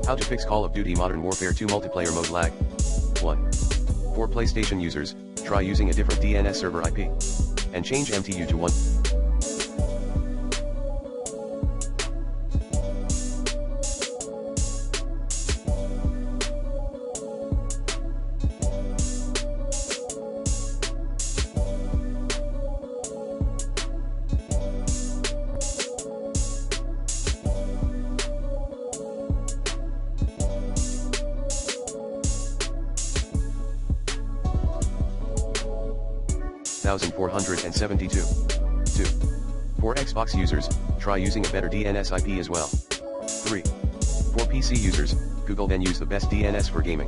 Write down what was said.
How to fix Call of Duty Modern Warfare 2 multiplayer mode lag. 1. For PlayStation users, try using a different DNS server IP. And change MTU to 1. (1472). 2. For Xbox users, try using a better DNS IP as well. 3. For PC users, Google then use the best DNS for gaming.